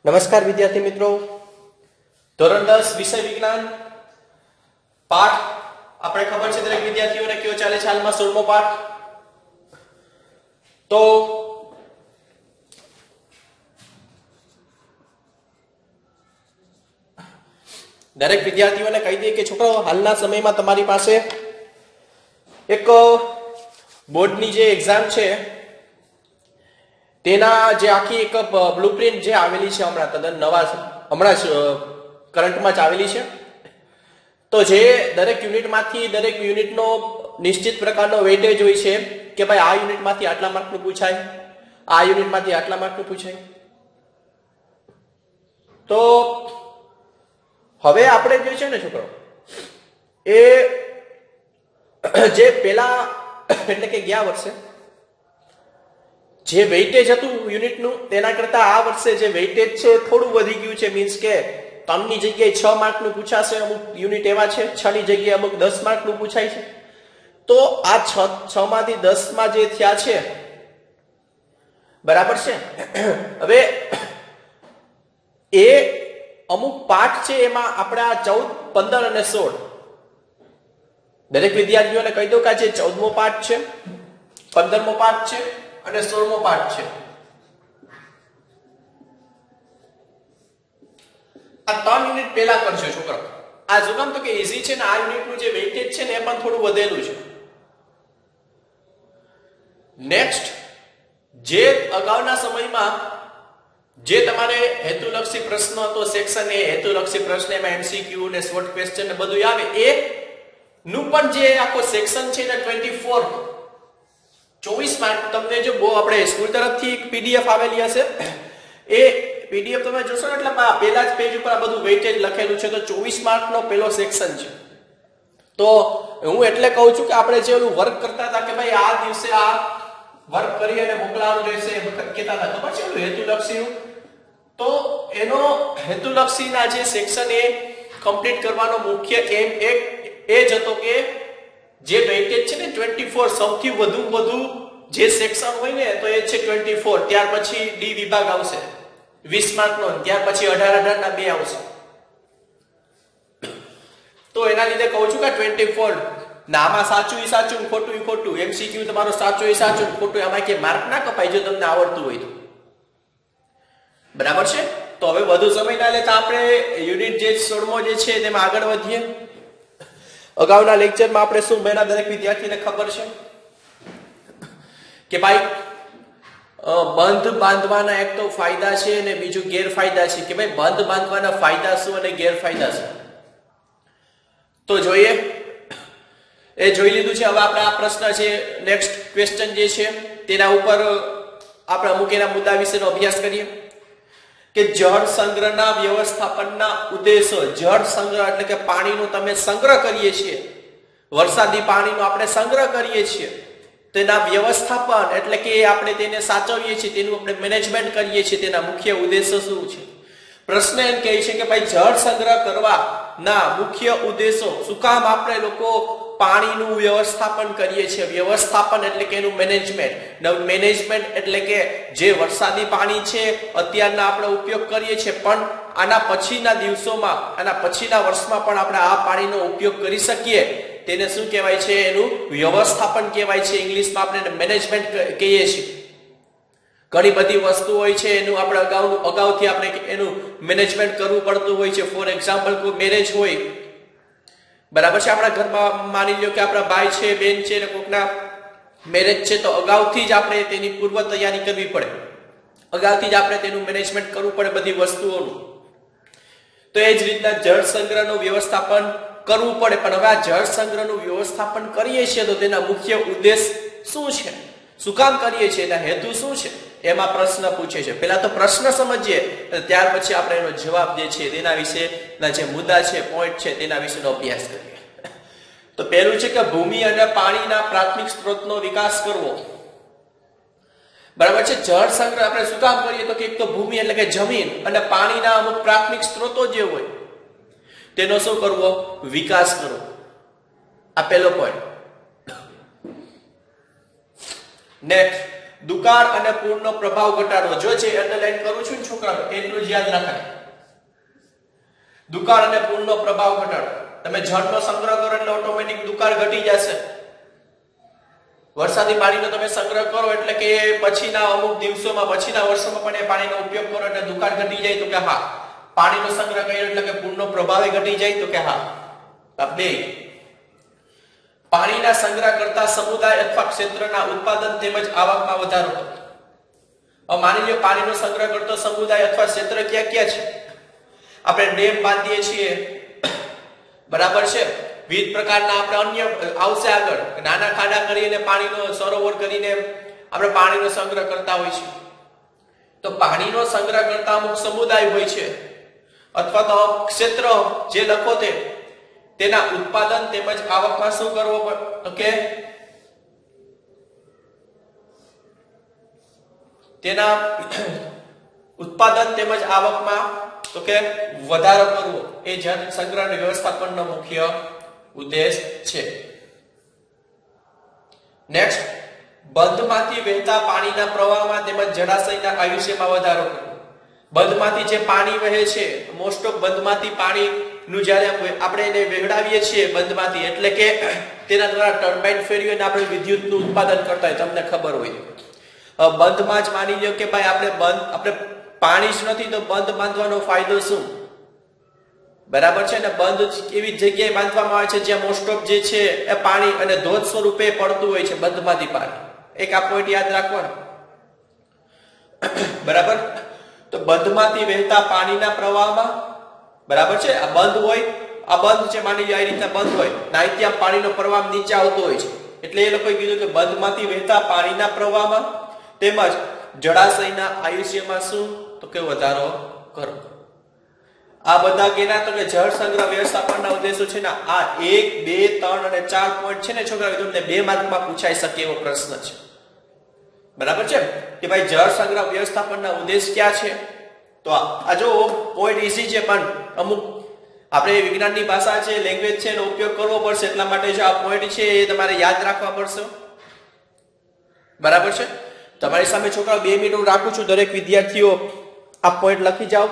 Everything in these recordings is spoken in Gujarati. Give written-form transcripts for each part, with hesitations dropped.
નમસ્કાર વિદ્યાર્થી મિત્રો, ધોરણ 10 વિષય વિજ્ઞાન પાઠ આપણે ખબર છે દરેક વિદ્યાર્થીઓને કયો ચાલે છે હાલમાં 16મો પાઠ. તો દરેક વિદ્યાર્થીઓને કહી દઈએ કે છોકરાઓ, હાલના સમયમાં તમારી પાસે એક બોર્ડની જે એક્ઝામ છે તેના જે આખી એક બ્લુપ્રિન્ટ જે આવેલી છે હમણાં તદ્દન હમણાં જ કરંટમાં જ આવેલી છે. તો જે દરેક યુનિટમાંથી દરેક યુનિટનો નિશ્ચિત પ્રકારનો વેઇટેજ હોય છે કે ભાઈ આ યુનિટમાંથી આટલા માર્કનું પૂછાય, આ યુનિટમાંથી આટલા માર્કનું પૂછાય. તો હવે આપણે જે છે ને છોકરો, એ જે પેલા એટલે કે ગયા વર્ષે જે વેઇટેજ હતું યુનિટનું તેના કરતા આ વર્ષે જે વેઇટેજ છે થોડું વધી ગયું છે. મીન્સ કે 3 ની જગ્યાએ 6 માર્કનું પૂછાશે. અમુક યુનિટ એવા છે 6 ની જગ્યાએ અમુક 10 માર્કનું પૂછાય છે. તો આ 6 માંથી 10 માં જે થયા છે, બરાબર છે. હવે એ અમુક પાઠ છે એમાં આપણા 14, 15 અને 16 દરેક વિદ્યાર્થીઓને કહી દો કે આ જે 14મો પાઠ છે, 15મો પાઠ છે અને 16મો પાઠ છે, આ 3 યુનિટ પહેલા કરજો છોકરાઓ. આ શું કામ? તો કે ઈઝી છે ને આ યુનિટનું જે વેઇટેજ છે ને એ પણ થોડું વધેલું છે. નેક્સ્ટ, જે અગાઉના સમયમાં જે તમારે હેતુલક્ષી પ્રશ્ન હતો સેક્શન એ હેતુલક્ષી પ્રશ્ન, એમાં એમસીક્યુ ને શોર્ટ ક્વેશ્ચન ને બધું આવે, એ નું પણ જે આખો સેક્શન છે ને 24 માર્ક તમને જો આપણે સ્કૂલ તરફથી એક પીડીએફ આવેલી હશે, એ પીડીએફ તમે જોશો ને એટલે પહેલા જ પેજ ઉપર આ બધું વેઇટેજ લખેલું છે. તો 24 માર્કનો પહેલો સેક્શન છે. તો હું એટલે કહું છું કે આપણે જે ઓલું વર્ક કરતા હતા કે ભાઈ આ દિવસે આ વર્ક કરી અને મોકલાવવાનું રહેશે, એ વખત કહેતા હતા ખબર છે ઓલું હેતુલક્ષીનું. તો એનો હેતુલક્ષીના જે સેક્શન એ કમ્પ્લીટ કરવાનો મુખ્ય એમ એ જ હતો કે જે વેઇટેજ છે ને 24, સૌથી વધુ જે સેક્શન હોય ને તો એ છે 24. ત્યાર પછી ડી વિભાગ આવશે 20 માર્કનો, ત્યાર પછી 18 ના 2 આવશે. તો એના લીધે કહું છું કે 24 ના આમાં સાચું ઈ સાચું, ખોટું ઈ ખોટું, એમસીક્યુ તમારો સાચું ઈ સાચું, ખોટું, આમાં કે માર્ક ના કપાય જો તમને આવડતું હોય તો. બરાબર છે. તો હવે વધુ સમય ના લેતા આપણે યુનિટ જે 16મો જે છે તેમાં આગળ વધીએ. અગાઉના લેક્ચરમાં આપણે શું ભણ્યા દરેક વિદ્યાર્થીને ખબર છે કે ભાઈ બંધ બાંધવાના એક તો ફાયદા છે અને બીજું ગેરફાયદા છે. કે ભાઈ બંધ બાંધવાના ફાયદા શું અને ગેરફાયદા શું, તો જોઈએ. એ જોઈ લીધું છે. હવે આપણે આ પ્રશ્ન છે, નેક્સ્ટ ક્વેશ્ચન જે છે તેના ઉપર આપણે અમુક એના મુદ્દા વિશેનો અભ્યાસ કરીએ કે જળ સંગ્રહના વ્યવસ્થાપનના ઉદ્દેશો. જળ સંગ્રહ એટલે કે પાણીનો તમે સંગ્રહ કરીએ છીએ, વરસાદી પાણીનો આપણે સંગ્રહ કરીએ છીએ, તેના વ્યવસ્થાપન એટલે કે આપણે તેને સાચવીએ છીએ, તેનું આપણે મેનેજમેન્ટ કરીએ છીએ, તેના મુખ્ય ઉદ્દેશો શું છે. પ્રશ્ન એમ કહે છે કે ભાઈ જળ સંગ્રહ કરવાના મુખ્ય ઉદ્દેશો, શું કામ આપણે લોકો પાણીનું વ્યવસ્થાપન કરીએ છીએ. વ્યવસ્થાપન એટલે કે એનું મેનેજમેન્ટ. મેનેજમેન્ટ એટલે કે જે વરસાદી પાણી છે અત્યારના આપણે ઉપયોગ કરીએ છીએ, પણ આના પછીના દિવસોમાં, આના પછીના વર્ષમાં પણ આપણે આ પાણીનો ઉપયોગ કરી શકીએ, તેને શું કહેવાય છે? એનું વ્યવસ્થાપન કહેવાય છે. ઇંગ્લિશમાં આપણે એને મેનેજમેન્ટ કહીએ છીએ. ઘણી બધી વસ્તુ હોય છે એનું આપણે અગાઉથી આપણે એનું મેનેજમેન્ટ કરવું પડતું હોય છે. ફોર એક્ઝામ્પલ, કોઈ મેરેજ હોય, બરાબર છે, આપણા ઘરમાં માની લો કે આપણા ભાઈ છે, બેન છે ને કોકના મેરેજ છે, તો અગાઉથી જ આપણે તેની પૂર્વ તૈયારી કરવી પડે, અગાઉથી જ આપણે તેનું મેનેજમેન્ટ કરવું પડે બધી વસ્તુઓનું. તો એ જ રીતના જળ સંગ્રહનું વ્યવસ્થાપન કરવું પડે. પણ હવે આ જળ સંગ્રહનું વ્યવસ્થાપન કરીએ છીએ તો તેના મુખ્ય ઉદ્દેશ શું છે, શું કામ કરીએ છીએ, એના હેતુ શું છે, એમાં પ્રશ્ન પૂછે છે. પહેલા તો પ્રશ્ન સમજીએ, ત્યાર પછી આપણે એનો જવાબ જે છે તેના વિશેના જે મુદ્દા છે, પોઈન્ટ છે, તેના વિશેનો અભ્યાસ કરીએ. તો પહેલું છે કે ભૂમિ અને પાણીના પ્રાથમિક સ્ત્રોતનો વિકાસ કરવો. બરાબર છે. જળ સંગ્રહ આપણે શું કામ કરીએ તો કે એક તો ભૂમિ એટલે કે જમીન અને પાણીના અમુક પ્રાથમિક સ્ત્રોતો જે હોય તેનો શું કરવો? વિકાસ કરવો. આ પહેલો પોઈન્ટ. નેક્સ્ટ, દુકાળ અને પૂરનો પ્રભાવ ઘટાડવો. જો જે અંડરલાઈન કરું છું ને છોકરાઓ એટલું જ યાદ રાખે. દુકાળ અને પૂરનો પ્રભાવ ઘટાડવો. તમે જળનો સંગ્રહ કરો એટલે ઓટોમેટિક દુકાળ ઘટી જશે. વરસાદી પાણીનો તમે સંગ્રહ કરો એટલે કે પછીના અમુક દિવસોમાં પછીના વર્ષોમાં પણ એ પાણીનો ઉપયોગ કરો એટલે દુકાળ ઘટી જાય. તો કે હા. પાણીનો સંગ્રહ કર્યો એટલે કે પૂરનો પ્રભાવ ઘટી જાય. તો કે હા. આ બે. પાણીના સંગ્રહ કરતા સમુદાય અથવા ક્ષેત્રના ઉત્પાદન તેમજ આવકમાં વધારો કરો. હવે માની લો પાણીનો સંગ્રહ કરતો સમુદાય અથવા ક્ષેત્ર ક્યાં ક્યાં છે? આપણે ડેમ બાંધીએ છીએ, બરાબર છે. વિવિધ પ્રકારના આપણે અન્ય આવશે આગળ નાના ખાડા કરીને પાણીનો સરોવર કરીને આપણે પાણીનો સંગ્રહ કરતા હોય છે. તો પાણીનો સંગ્રહ કરતા અમુક સમુદાય હોય છે અથવા તો ક્ષેત્ર જે લખો તેના ઉત્પાદન તેમજ આવકમાં શું કરવો પડે? તો કે તેના ઉત્પાદન તેમજ આવકમાં તો કે વધારો કરવો એ જળ સંગ્રહ વ્યવસ્થાપનનો મુખ્ય ઉદ્દેશ છે. નેક્સ્ટ, બંધમાંથી વહેતા પાણીના પ્રવાહમાં તેમજ જળાશયના આયુષ્યમાં વધારો કરવો. બંધમાંથી જે પાણી વહે છે, મોસ્ટ ઓફ બંધમાંથી પાણીનું જ્યારે આપણે એને વહેવડાવીએ છીએ બંધમાંથી, એટલે કે તેના દ્વારા ટર્બાઇન ફેરવીને આપણે વિદ્યુતનું ઉત્પાદન કરતા હોય, તમને ખબર હોય. બંધમાં જ માની લો કે ભાઈ આપણે પાણી જ નથી તો બંધ બાંધવાનો ફાયદો શું? બરાબર છે ને. બંધ એવી જગ્યાએ બાંધવામાં આવે છે જ્યાં મોસ્ટ ઓફ જે છે એ પાણી અને ધોધ સ્વરૂપે પડતું હોય છે બંધમાંથી પાણી. એક આ પોઈન્ટ યાદ રાખવાનો. બરાબર. તો બંધમાંથી વહેતા પાણીના પ્રવાહમાં, બરાબર છે, આ બંધ હોય, આ બંધ છે માની લો આ રીતના બંધ હોય, ત્યાં પાણીનો પ્રવાહ નીચે આવતો હોય છે. એટલે એ લોકોએ કીધું કે બંધમાંથી વહેતા પાણીના પ્રવાહમાં તેમજ જળાશયના આયુષ્યમાં શું? તો કે વધારો કરો. આ બધા કેના? તો કે જળ સંગ્રહ વ્યવસ્થાપનના ઉદ્દેશો છે ને. આ 1, 2, 3 અને 4 પોઈન્ટ છે ને છોકરાઓ, તમને 2 માર્કમાં પૂછાઈ શકે એવો પ્રશ્ન છે. બરાબર છે કે ભાઈ જળ સંગ્રહ વ્યવસ્થાપનના ઉદ્દેશ ક્યાં છે? તો આ જો પોઈન્ટ ઈઝી છે પણ અમુક આપણે વિજ્ઞાનની ભાષા છે, લેંગ્વેજ છે એનો ઉપયોગ કરવો પડશે. એટલા માટે જો આ પોઈન્ટ છે એ તમારે યાદ રાખવા પડશે. બરાબર છે. તમારી સામે છોકરાઓ 2 મિનિટ હું રાખું છું. દરેક વિદ્યાર્થીઓ આ પોઈન્ટ લખી જાઓ.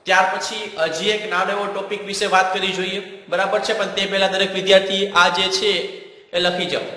ત્યાર પછી હજી એક નાનો એવો ટોપિક વિશે વાત કરી જોઈએ. બરાબર છે. પણ તે પહેલા દરેક વિદ્યાર્થી આ જે છે એ લખી જાઓ.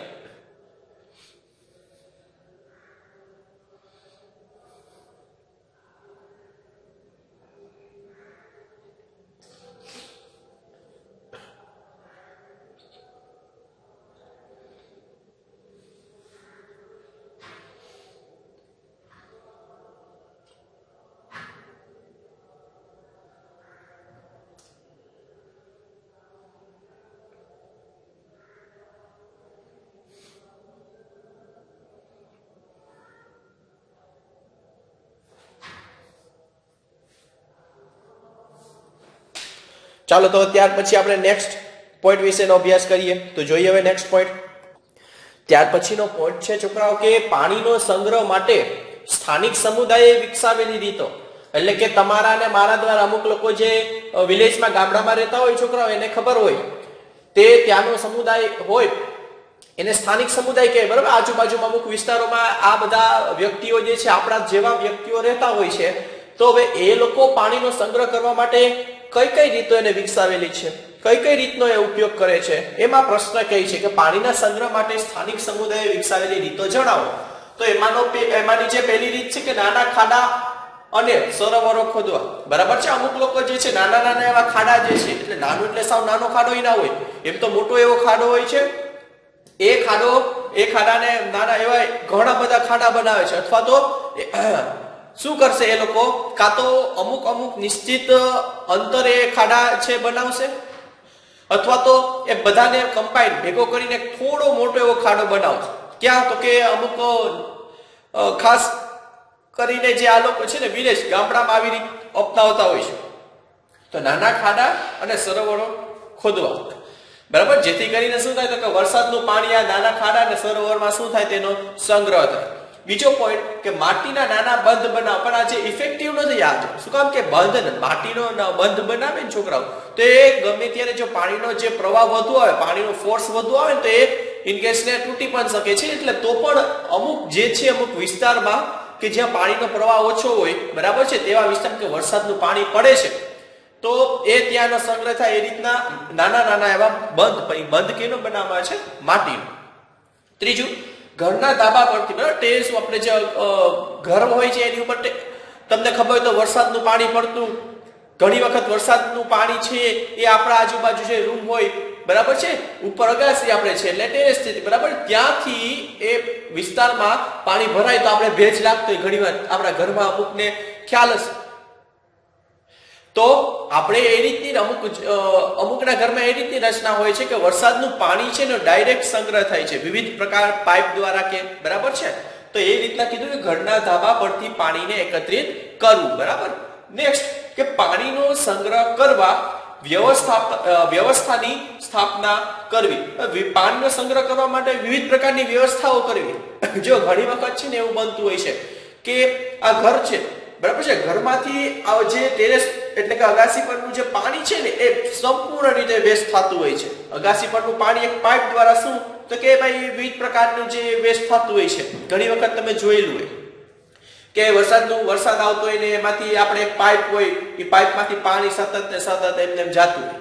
ચાલો તો ત્યાર પછી આપણે નેક્સ્ટ પોઈન્ટ વિશેનો અભ્યાસ કરીએ. તો જોઈએ હવે નેક્સ્ટ પોઈન્ટ. ત્યાર પછીનો પોઈન્ટ છે છોકરાઓ કે પાણીનો સંગ્રહ માટે સ્થાનિક સમુદાયે વિકસાવેલી રીતો. એટલે કે તમારા અને મારા દ્વારા અમુક લોકો જે વિલેજમાં ગામડામાં રહેતા હોય છોકરાઓ, એને ખબર હોય તે ત્યાંનો સમુદાય હોય એને સ્થાનિક સમુદાય કહેવાય. બરાબર. આજુબાજુમાં અમુક વિસ્તારોમાં આ બધા વ્યક્તિઓ જે છે આપણા જેવા વ્યક્તિઓ રહેતા હોય છે. તો હવે એ લોકો પાણીનો સંગ્રહ કરવા માટે કઈ કઈ રીતો એને વિકસાવેલી છે, કઈ રીતનો એ ઉપયોગ કરે છે, એમાં પ્રશ્ન કહે છે કે પાણીના સંગ્રહ માટે સ્થાનિક સમુદાયે વિકસાવેલી રીતો જણાવો. તો એમાંની જે પહેલી રીત છે કે નાના ખાડા અને સરોવરો ખોદવા. બરાબર છે. અમુક લોકો જે છે નાના એવા ખાડા જે છે, એટલે નાનું એટલે સાવ નાનો ખાડો ના હોય, એમ તો મોટો એવો ખાડો હોય છે. એ ખાડાને નાના એવા ઘણા બધા ખાડા બનાવે છે. અથવા તો શું કરશે એ લોકો, કાં તો અમુક નિશ્ચિત અંતરે ખાડા છે બનાવશે, અથવા તો એ બધાને કમ્બાઈન ભેગો કરીને થોડો મોટો એવો ખાડો બનાવશે. ક્યાં? તો કે અમુક ખાસ કરીને જે આ લોકો છે ને વિલેજ ગામડામાં આવી રીતે અપનાવતા હોય છે. તો નાના ખાડા અને સરોવરો ખોદવા. બરાબર. જેથી કરીને શું થાય? તો કે વરસાદનું પાણી આ નાના ખાડા અને સરોવરમાં શું થાય? તેનો સંગ્રહ થાય. બીજો પોઈન્ટ કે માટીના નાના બંધ બનાવ. પણ આ જે ઇફેક્ટિવ નથી. આ શું કામ કે માટીનો બંધ બનાવે ને છોકરાઓ, તો એ ગમે ત્યારે જો પાણીનો જે પ્રવાહ વધુ આવે, પાણીનો ફોર્સ વધુ આવે ને, તો એ ઇનકેસ ને તૂટી પણ શકે છે. એટલે તો પણ અમુક જે છે અમુક વિસ્તારમાં કે જ્યાં પાણીનો પ્રવાહ ઓછો હોય, બરાબર છે, તેવા વિસ્તારમાં કે વરસાદનું પાણી પડે છે તો એ ત્યાંનો સંગ્રહ થાય એ રીતના નાના નાના એવા બંધ કેનો બનાવવામાં આવે છે? માટીનો. ત્રીજું, ઘરના ધાબા પરથી, બરાબર, ટેરેસ આપણે જે ઘર હોય છે એની ઉપર તમને ખબર હોય તો વરસાદનું પાણી પડતું, ઘણી વખત વરસાદનું પાણી છે એ આપણા આજુબાજુ જે રૂમ હોય, બરાબર છે, ઉપર અગાસી આપણે છે એટલે ટેરેસ છે, બરાબર, ત્યાંથી એ વિસ્તારમાં પાણી ભરાય તો આપણે ભેજ લાગતો હોય ઘણી વાર આપણા ઘરમાં અમુકને ખ્યાલ હશે. તો આપણે એ રીતની અમુકના ઘરમાં એ રીતની રચના હોય છે કે વરસાદનું પાણી છે ને ડાયરેક્ટ સંગ્રહ થાય છે વિવિધ પ્રકાર પાઇપ દ્વારા કે, બરાબર છે. તો એ રીતના કીધું કે ઘરના ધાબા પરથી પાણીને એકત્રિત કરવું, બરાબર. નેક્સ્ટ, કે પાણીનો સંગ્રહ કરવા વ્યવસ્થાની સ્થાપના કરવી. પાણીનો સંગ્રહ કરવા માટે વિવિધ પ્રકારની વ્યવસ્થાઓ કરવી. જો ઘણી વખત છે ને એવું બનતું હોય છે કે આ ઘર છે, બરાબર છે, ઘરમાંથી આ જે ટેરેસ એટલે કે અગાસી પરનું જે પાણી છે ને એ સંપૂર્ણ રીતે વેસ્ટ થતું હોય છે. અગાસી પરનું પાણી એક પાઇપ દ્વારા શું તો કે ભાઈ વિવિધ પ્રકારનું જે વેસ્ટ થતું હોય છે. ઘણી વખત તમે જોયેલું હોય કે વરસાદ આવતો હોય ને એમાંથી આપણે એક પાઇપ હોય, એ પાઇપમાંથી પાણી સતત એમને જાતું હોય,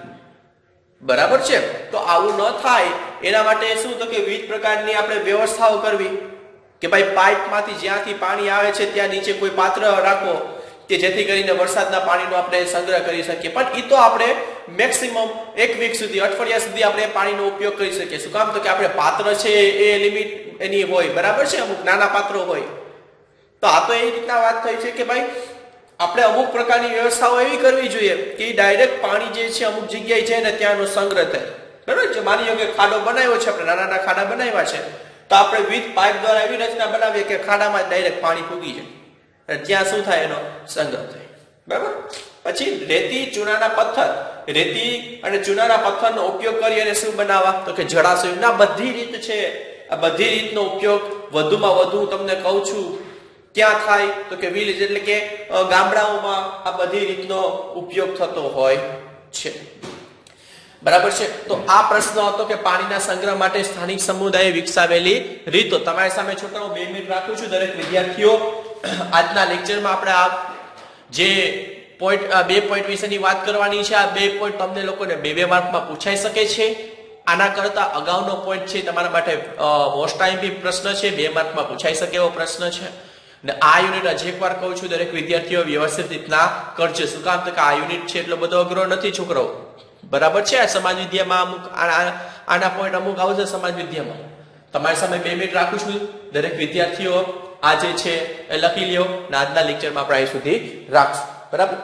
બરાબર છે. તો આવું ન થાય એના માટે શું તો કે વિવિધ પ્રકારની આપણે વ્યવસ્થાઓ કરવી કે ભાઈ પાઇપમાંથી જ્યાંથી પાણી આવે છે ત્યાં નીચે કોઈ પાત્ર રાખો કે જેથી કરીને વરસાદના પાણીનો આપણે સંગ્રહ કરી શકીએ. પણ એ તો આપણે મેક્સિમમ 1 વીક સુધી, અઠવાડિયા સુધી આપણે પાણીનો ઉપયોગ કરી શકીએ. શું કામ તો કે આપણે પાત્ર છે એ લિમિટ એની હોય, બરાબર છે, અમુક નાના પાત્રો હોય. તો આ તો એ રીતના વાત થઈ છે કે ભાઈ આપણે અમુક પ્રકારની વ્યવસ્થાઓ એવી કરવી જોઈએ કે ડાયરેક્ટ પાણી જે છે અમુક જગ્યાએ જાય ને ત્યાંનો સંગ્રહ થાય, બરાબર છે. માની લો કે ખાડો બનાવ્યો છે, આપણે નાના નાના ખાડા બનાવ્યા છે, તો આપણે વિથ પાઇપ દ્વારા એવી રચના બનાવીએ કે ખાડામાં ડાયરેક્ટ પાણી ફૂગી જાય, ત્યાં શું થાય? એનો સંગ્રહ થાય, બરાબર. પછી રેતી ચૂનાના પથ્થર, રેતી અને ચૂનાના પથ્થરનો ઉપયોગ કરી અને શું બનાવવા તો કે જળાશયોના બધી રીત છે. આ બધી રીતનો ઉપયોગ વધુમાં વધુ તમને કહું છું ક્યાં થાય તો કે વિલેજ એટલે કે ગામડાઓમાં આ બધી રીતનો ઉપયોગ થતો હોય છે, બરાબર છે. તો આ પ્રશ્ન હતો કે પાણીના સંગ્રહ માટે સ્થાનિક સમુદાયે વિકસાવેલી રીતો. તમારી સામે છોકરાઓ 2 મિનિટ રાખું છું. દરેક વિદ્યાર્થીઓ આજના લેક્ચરમાં આપણે આ જે બે પોઈન્ટ વિશેની વાત કરવાની છે. આ 2 પોઈન્ટ તમને લોકોને 2 માર્કમાં પૂછાઈ શકે છે. આના કરતા અગાઉનો પોઈન્ટ છે તમારા માટે મોસ્ટ આઈએમપી પ્રશ્ન છે, 2 માર્કમાં પૂછાઈ શકે એવો પ્રશ્ન છે. ને આ યુનિટ હજી એકવાર કહું છું દરેક વિદ્યાર્થીઓ વ્યવસ્થિત રીતના કરજો. શું કામ તો કે આ યુનિટ છે એટલો બધો અઘરો નથી છોકરાઓ, બરાબર છે. સમાજ વિદ્યામાં અમુક આના પોઈન્ટ અમુક આવશે સમાજ વિદ્યામાં. તમારી સામે 2 મિનિટ રાખું છું. દરેક વિદ્યાર્થીઓ આ જે છે એ લખી લ્યો ને આજના લેક્ચરમાં આપણે અહીં સુધી રાખશું, બરાબર.